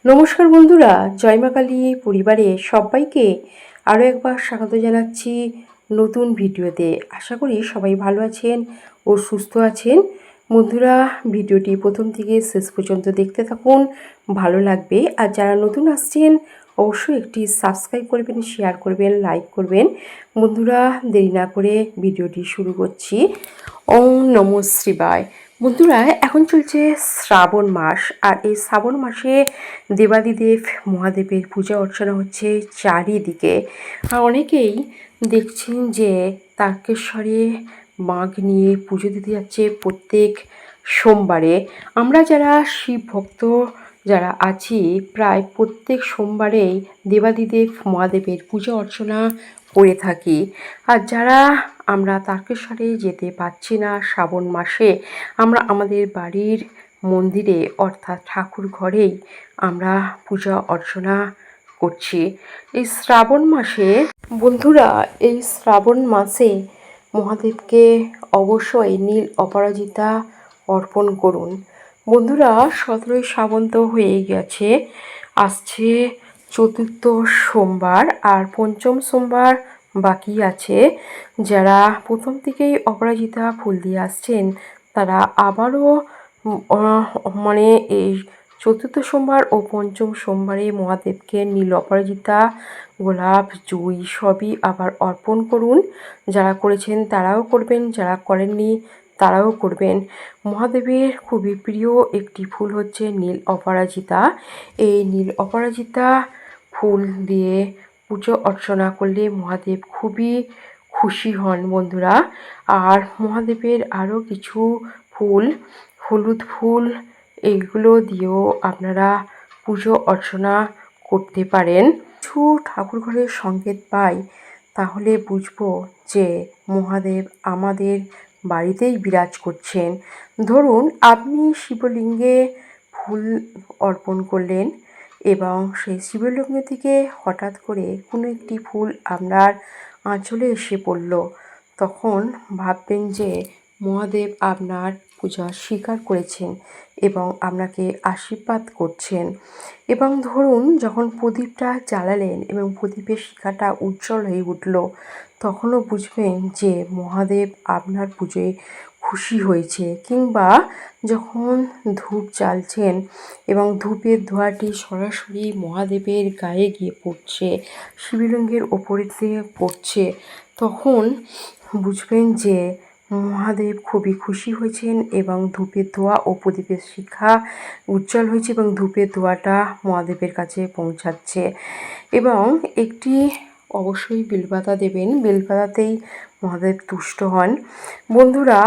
নমস্কার বন্ধুরা, জয় মা কালী পরিবারে সবাইকে আরও একবার স্বাগত জানাচ্ছি নতুন ভিডিওতে। আশা করি সবাই ভালো আছেন ও সুস্থ আছেন। বন্ধুরা, ভিডিওটি প্রথম থেকে শেষ পর্যন্ত দেখতে থাকুন, ভালো লাগবে। আর যারা নতুন আসছেন অবশ্যই একটি সাবস্ক্রাইব করবেন, শেয়ার করবেন, লাইক করবেন। বন্ধুরা, দেরি না করে ভিডিওটি শুরু করছি। ওম নমঃ শিবায়। বন্ধুরা, এখন চলছে শ্রাবণ মাস, আর এই শ্রাবণ মাসে দেবাদিদেব মহাদেবের পূজা অর্চনা হচ্ছে চারিদিকে। আর অনেকেই দেখছেন যে তারকেশ্বরে বাঘ নিয়ে পুজো দিতে যাচ্ছে প্রত্যেক সোমবারে। আমরা যারা শিব ভক্ত যারা আছি, প্রায় প্রত্যেক সোমবারেই দেবাদিদেব মহাদেবের পূজা অর্চনা করে থাকি। আর যারা আমরা তারকেশ্বরে যেতে পারছি না শ্রাবণ মাসে, আমরা আমাদের বাড়ির মন্দিরে অর্থাৎ ঠাকুর ঘরেই আমরা পূজা অর্চনা করছি এই শ্রাবণ মাসে। বন্ধুরা, এই শ্রাবণ মাসে মহাদেবকে অবশ্যই নীল অপরাজিতা অর্পণ করুন। বন্ধুরা, 17ই শ্রাবণ তো হয়ে গেছে, আসছে চতুর্থ সোমবার আর পঞ্চম সোমবার বাকি আছে। যারা প্রথম থেকেই অপরাজিতা ফুল দিয়ে আসছেন তারা আবারও মানে এই চতুর্থ সোমবার ও পঞ্চম সোমবারে মহাদেবকে নীল অপরাজিতা, গোলাপ, জুঁই সবই আবার অর্পণ করুন। যারা করেছেন তারাও করবেন, যারা করেননি তারাও করবেন। মহাদেবের খুবই প্রিয় একটি ফুল হচ্ছে নীল অপরাজিতা। এই নীল অপরাজিতা ফুল দিয়ে পুজো অর্চনা করলে মহাদেব খুবই খুশি হন বন্ধুরা। আর মহাদেবের আরও কিছু ফুল, হলুদ ফুল, এইগুলো দিয়েও আপনারা পুজো অর্চনা করতে পারেন। কিছু ঠাকুর ঘরের সংকেত পাই, তাহলে বুঝবো যে মহাদেব আমাদের বাড়িতেই বিরাজ করছেন। ধরুন, আপনি শিবলিঙ্গে ফুল অর্পণ করলেন এবং সেই শিবলিঙ্গ থেকে হঠাৎ করে কোনো একটি ফুল আপনার আঁচলে এসে পড়ল, তখন ভাববেন যে মহাদেব আপনার পূজা স্বীকার করেছেন এবং আপনাকে আশীর্বাদ করছেন। এবং ধরুন, যখন প্রদীপটা জ্বালালেন এবং প্রদীপের শিখাটা উজ্জ্বল হয়ে উঠল, তখনও বুঝবেন যে মহাদেব আপনার পুজোয় খুশি হয়েছে। কিংবা যখন ধূপ জ্বালছেন এবং ধূপের ধোঁয়াটি সরাসরি মহাদেবের গায়ে গিয়ে পড়ছে, শিবলিঙ্গের ওপরে দিয়ে পড়ছে, তখন বুঝবেন যে মহাদেব খুবই খুশি হয়েছেন এবং ধূপের ধোঁয়া ও প্রদীপের শিখা উজ্জ্বল হয়েছে এবং ধূপের ধোঁয়াটা মহাদেবের কাছে পৌঁছাচ্ছে। এবং একটি অবশ্যই বেলপাতা দেবেন, বেলপাতাতেই মহাদেব তুষ্ট হন। বন্ধুরা,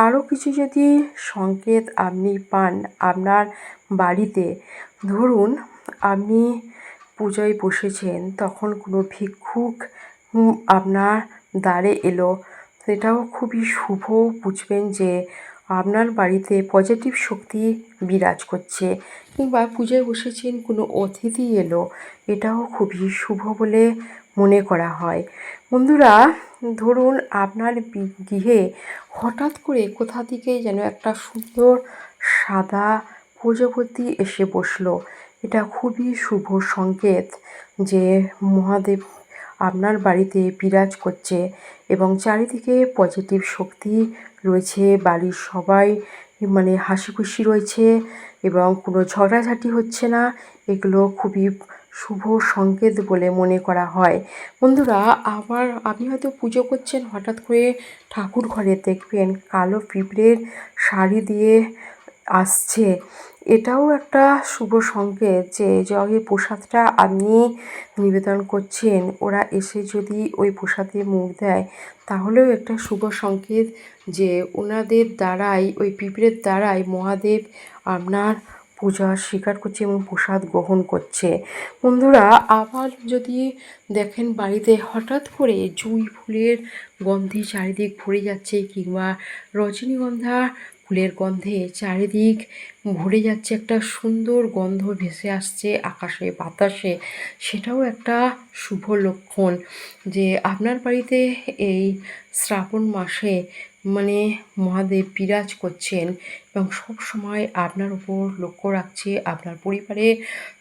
আরও কিছু যদি সংকেত আপনি পান আপনার বাড়িতে, ধরুন আপনি পূজায় বসেছেন, তখন কোনো ভিক্ষুক আপনার দ্বারে এলো, সেটাও খুবই শুভ। বুঝবেন যে আপনার বাড়িতে পজিটিভ শক্তি বিরাজ করছে। কিংবা পূজায় বসেছেন, কোনো অতিথি এলো, এটাও খুবই শুভ বলে মনে করা হয়। বন্ধুরা, ধরুন আপনার গৃহে হঠাৎ করে কোথা থেকে যেন একটা সুন্দর সাদা প্রজাপতি এসে বসলো, এটা খুবই শুভ সংকেত যে মহাদেব আপনার বাড়িতে বিরাজ করছে এবং চারিদিকে পজিটিভ শক্তি রয়েছে, বাড়ির সবাই হাসি খুশি রয়েছে এবং কোনো ঝগড়াঝাটি হচ্ছে না। এগুলো খুবই শুভ সংকেত বলে মনে করা হয়। বন্ধুরা, আবার আপনি হয়তো পুজো করছেন, হঠাৎ করে ঠাকুর ঘরে দেখবেন কালো পিঁপড়ের শাড়ি দিয়ে আসছে, এটাও একটা শুভ সংকেত যে যে প্রসাদটা আপনি নিবেদন করছেন, ওরা এসে যদি ওই প্রসাদে মুখ দেয়, তাহলেও একটা শুভ সংকেত যে ওনাদের দ্বারাই, ওই পিঁপড়ের দ্বারাই মহাদেব আপনার পূজা স্বীকার করছে এবং প্রসাদ গ্রহণ করছে। বন্ধুরা, আবার যদি দেখেন বাড়িতে হঠাৎ করে জুঁই ফুলের গন্ধে চারিদিক ভরে যাচ্ছে, কিংবা রজনীগন্ধা ফুলের গন্ধে চারিদিক ভরে যাচ্ছে, একটা সুন্দর গন্ধ ভেসে আসছে আকাশে বাতাসে, সেটাও একটা শুভ লক্ষণ যে আপনার বাড়িতে এই শ্রাবণ মাসে মানে মহাদেব বিরাজ করছেন এবং সব সময় আপনার উপর লক্ষ্য রাখছে, আপনার পরিবারের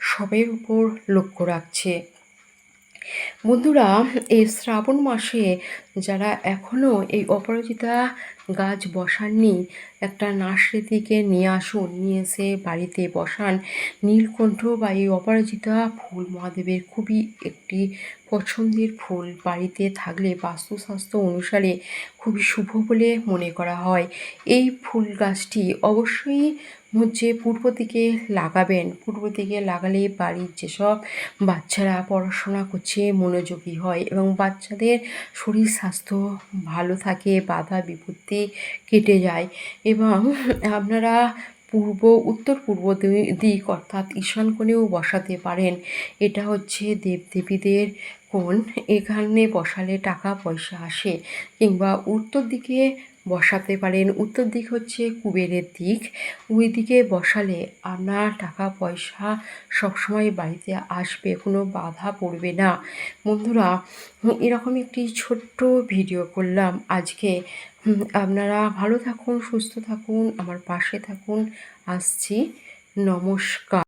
সবার উপর লক্ষ্য রাখছে। বন্ধুরা, এই শ্রাবণ মাসে যারা এখনও এই অপরাজিতা গাছ বসাননি, একটা নার্সারিতে নিয়ে আসুন, নিয়ে এসে বাড়িতে বসান। নীলকণ্ঠ বা এই অপরাজিতা ফুল মহাদেবের খুবই একটি পছন্দের ফুল। বাড়িতে থাকলে বাস্তুশাস্ত্র অনুসারে খুবই শুভ বলে মনে করা হয়। এই ফুল গাছটি অবশ্যই পূর্ব দিকে লাগাবেন। পূর্ব দিকে লাগালে বাড়ির যেসব বাচ্চারা পড়াশোনা করছে মনোযোগী হয় এবং বাচ্চাদের শরীর স্বাস্থ্য ভালো থাকে, বাধা বিপত্তি কেটে যায়। এবং আপনারা উত্তর পূর্ব দিক অর্থাৎ ঈশান কোণেও বসাতে পারেন। এটা হচ্ছে দেবদেবীদের কোণ, এখানে বসালে টাকা পয়সা আসে। কিংবা উত্তর দিকে বসাতে পারেন। উত্তর দিক হচ্ছে কুবেরের দিক, ওই দিকে বসালে আপনার টাকা পয়সা সবসময় বাড়িতে আসবে, কোনো বাধা পড়বে না। বন্ধুরা, এরকম একটি ছোট্ট ভিডিও করলাম আজকে। আপনারা ভালো থাকুন, সুস্থ থাকুন, আমার পাশে থাকুন। আসছি, নমস্কার।